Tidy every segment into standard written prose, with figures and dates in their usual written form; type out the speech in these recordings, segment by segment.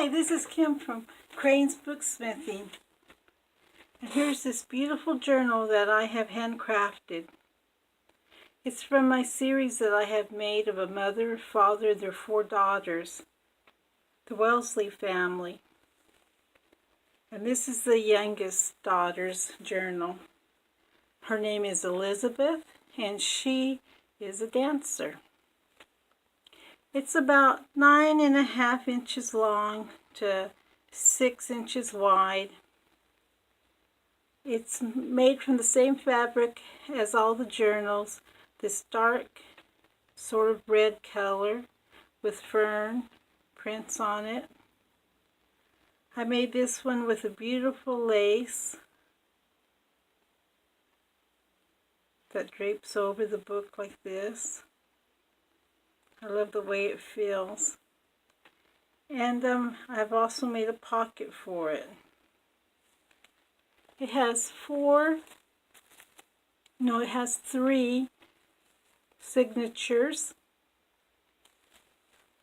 Hi, this is Kim from Crane's Booksmithing. And here's this beautiful journal that I have handcrafted. It's from my series that I have made of a mother, father, their 4 daughters, the Wellesley family. And this is the youngest daughter's journal. Her name is Elizabeth, and she is a dancer. It's about 9.5 inches long to 6 inches wide. It's made from the same fabric as all the journals, this dark sort of red color with fern prints on it. I made this one with a beautiful lace that drapes over the book like this. I love the way it feels. And I've also made a pocket for it. It has 3 signatures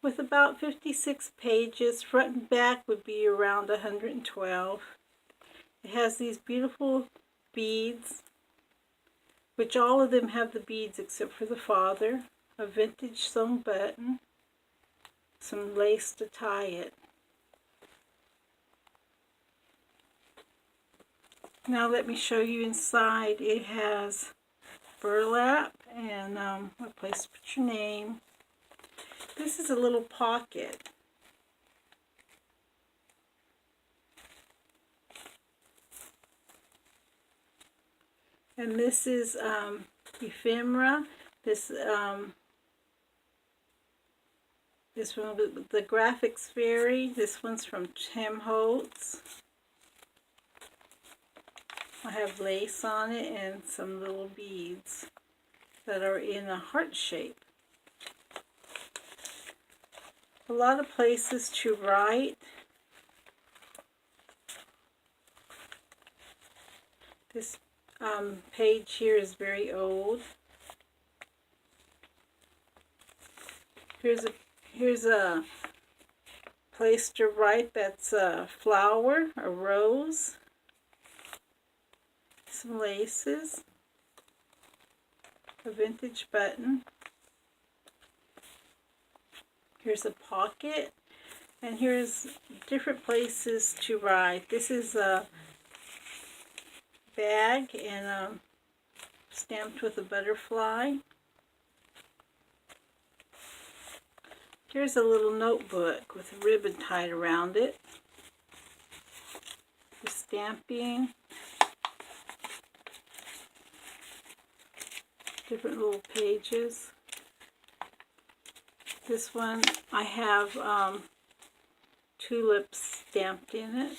with about 56 pages. Front and back would be around 112. It has these beautiful beads, which all of them have the beads except for the father, a vintage sewn button, some lace to tie it. Now let me show you inside. It has burlap and a place to put your name. This is a little pocket. And this is ephemera. This one, the Graphics Fairy. This one's from Tim Holtz. I have lace on it and some little beads that are in a heart shape. A lot of places to write. This page here is very old. Here's a place to write that's a flower, a rose, some laces, a vintage button. Here's a pocket, and here's different places to write. This is a bag and stamped with a butterfly. Here's a little notebook with a ribbon tied around it. The stamping. Different little pages. This one I have tulips stamped in it.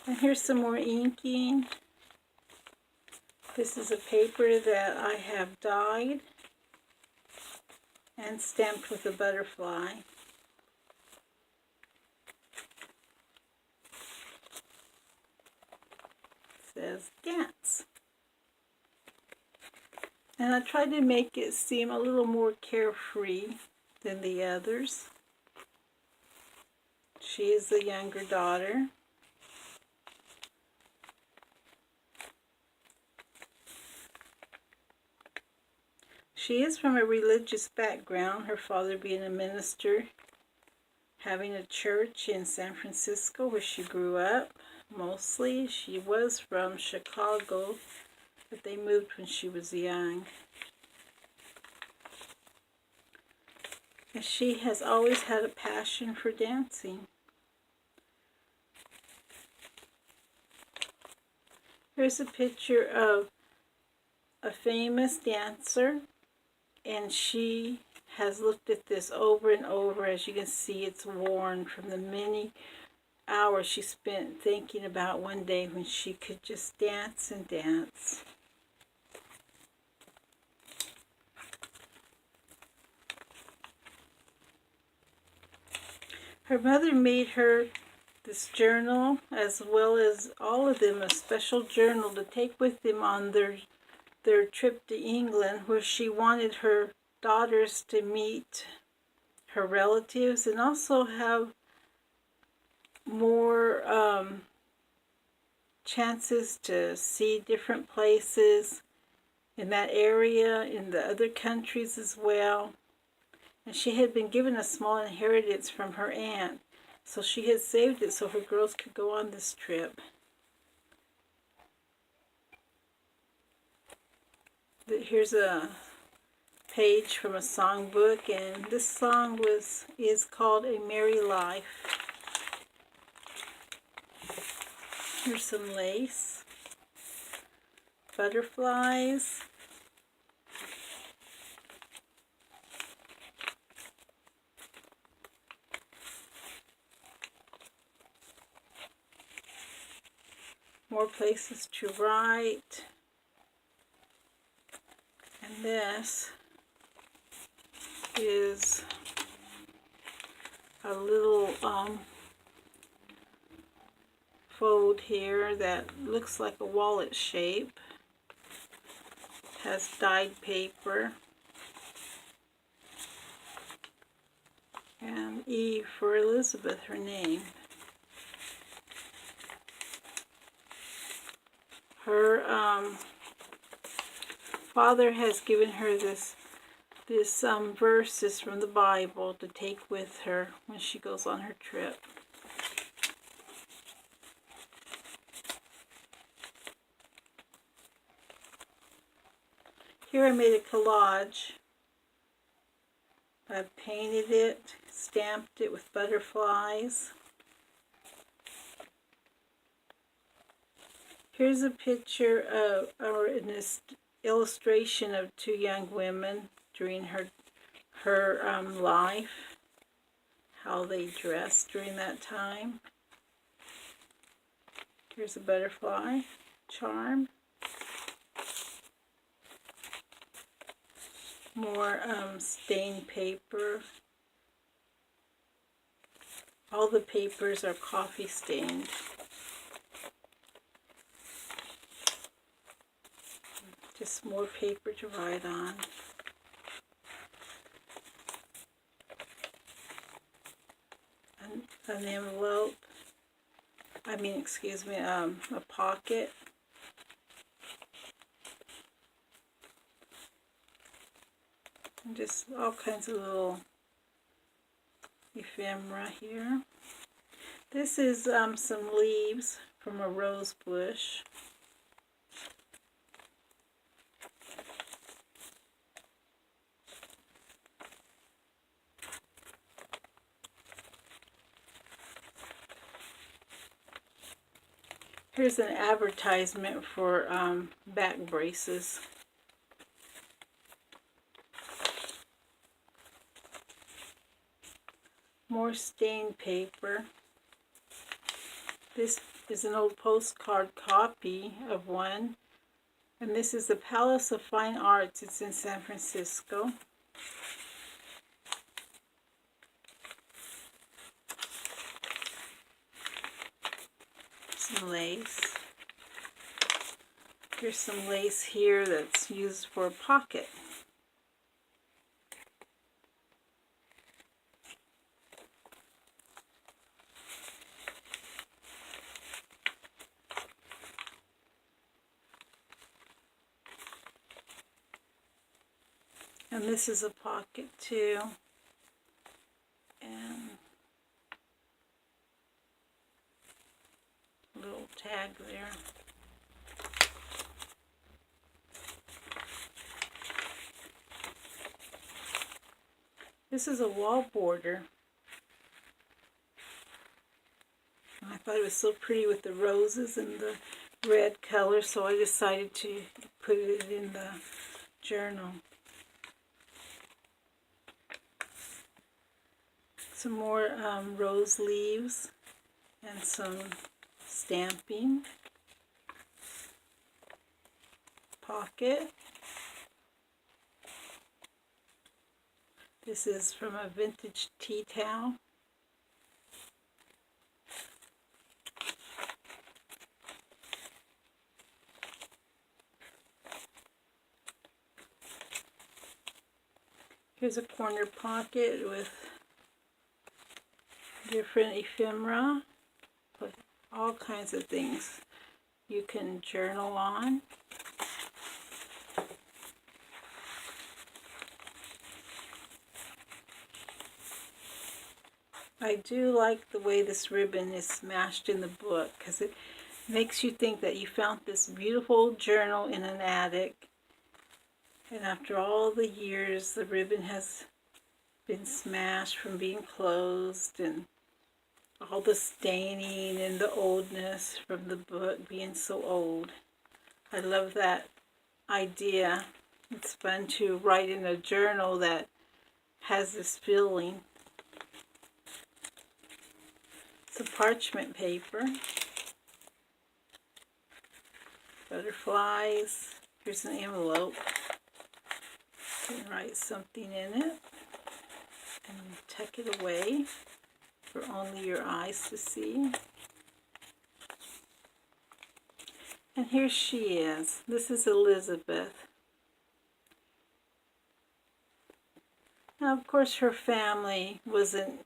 And here's some more inking. This is a paper that I have dyed and stamped with a butterfly. It says dance. And I tried to make it seem a little more carefree than the others. She is the younger daughter. She is from a religious background, her father being a minister, having a church in San Francisco where she grew up. Mostly, she was from Chicago, but they moved when she was young. And she has always had a passion for dancing. Here's a picture of a famous dancer. And she has looked at this over and over. As you can see, it's worn from the many hours she spent thinking about one day when she could just dance and dance. Her mother made her this journal, as well as all of them, a special journal to take with them on their trip to England, where she wanted her daughters to meet her relatives and also have more chances to see different places in that area, in the other countries as well. And she had been given a small inheritance from her aunt, so she had saved it so her girls could go on this trip. Here's a page from a songbook, and this song is called A Merry Life. Here's some lace, butterflies, more places to write, and this is a little fold here that looks like a wallet shape. Has dyed paper, and E for Elizabeth, her name. Her father has given her this verses from the Bible to take with her when she goes on her trip. Here I made a collage. I painted it, stamped it with butterflies. Here's a picture of, or an illustration of two young women during her life, how they dressed during that time. Here's a butterfly charm. More stained paper. All the papers are coffee stained. Just more paper to write on. An envelope. A pocket. And just all kinds of little ephemera here. This is some leaves from a rose bush. Here's an advertisement for back braces. More stained paper. This is an old postcard copy of one. And this is the Palace of Fine Arts. It's in San Francisco. Some lace. Here's some lace here that's used for a pocket. And this is a pocket too. And a little tag there. This is a wall border. I thought it was so pretty with the roses and the red color, so I decided to put it in the journal. Some more rose leaves and some stamping. Pocket. This is from a vintage tea towel. Here's a corner pocket with different ephemera, with all kinds of things you can journal on. I do like the way this ribbon is smashed in the book, because it makes you think that you found this beautiful journal in an attic, and after all the years the ribbon has been smashed from being closed, and all the staining and the oldness from the book being so old. I love that idea. It's fun to write in a journal that has this feeling. Some parchment paper, butterflies. Here's an envelope. You can write something in it and tuck it away for only your eyes to see. And here she is. This is Elizabeth. Now, of course, her family wasn't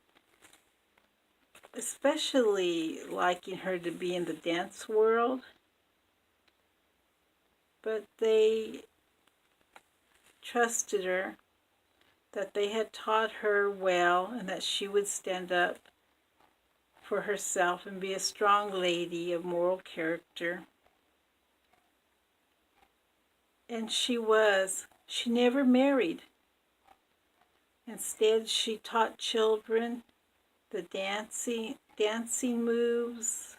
especially liking her to be in the dance world, but they trusted her, that they had taught her well, and that she would stand up for herself and be a strong lady of moral character. And she was. She never married. Instead, she taught children the dancing moves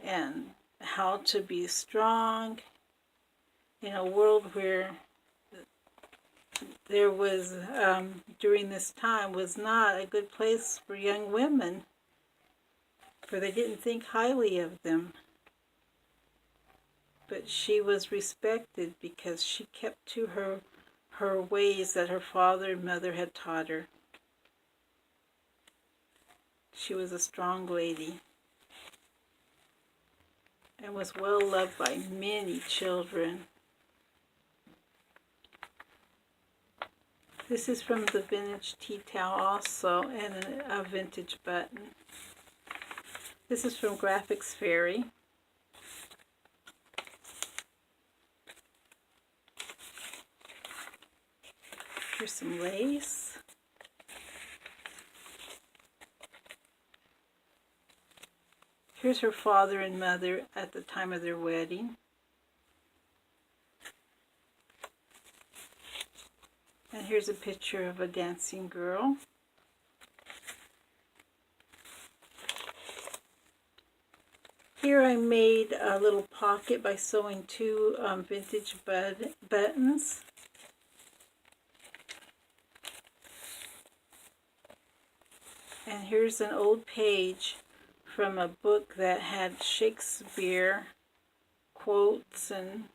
and how to be strong in a world where there was, during this time, was not a good place for young women, for they didn't think highly of them. But she was respected because she kept to her ways that her father and mother had taught her. She was a strong lady and was well loved by many children. This is from the vintage tea towel also, and a vintage button. This is from Graphics Fairy. Here's some lace. Here's her father and mother at the time of their wedding. And here's a picture of a dancing girl. Here I made a little pocket by sewing two vintage buttons. And here's an old page from a book that had Shakespeare quotes and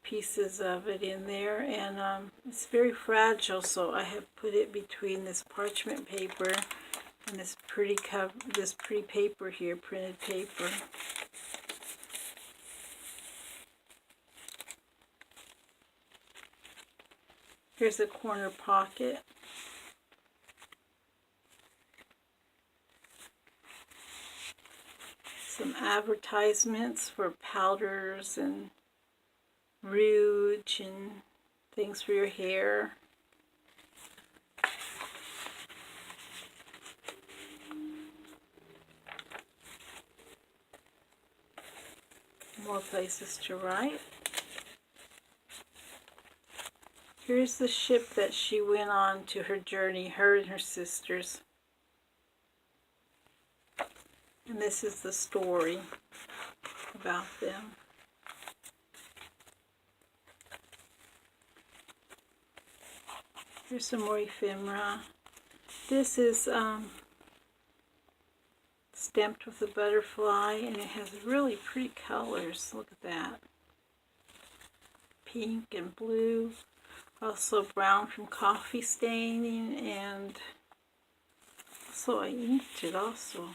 pieces of it in there, and it's very fragile, so I have put it between this parchment paper and this pretty paper here, printed paper. Here's a corner pocket. Some advertisements for powders and rouge and things for your hair. More places to write. Here's the ship that she went on to her journey, her and her sisters. And this is the story about them. Here's some more ephemera. This is stamped with a butterfly, and it has really pretty colors. Look at that. Pink and blue. Also brown from coffee staining, and also I inked it also.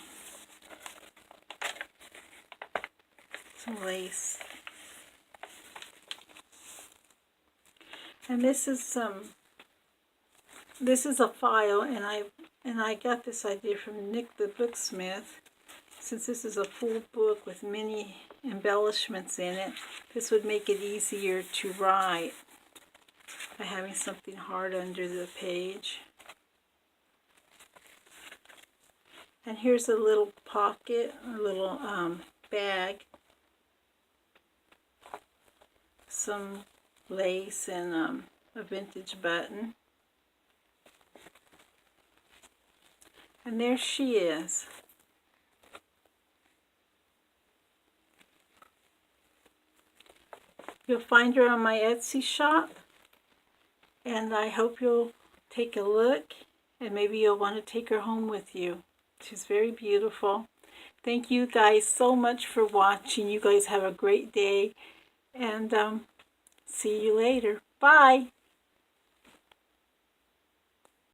Some lace. And this is some this is a file, and I got this idea from Nick the Booksmith. Since this is a full book with many embellishments in it, this would make it easier to write by having something hard under the page. And here's a little pocket, a little bag, some lace, and a vintage button. And there she is. You'll find her on my Etsy shop, and I hope you'll take a look, and maybe you'll want to take her home with you. She's very beautiful. Thank you guys so much for watching. You guys have a great day, and see you later. Bye.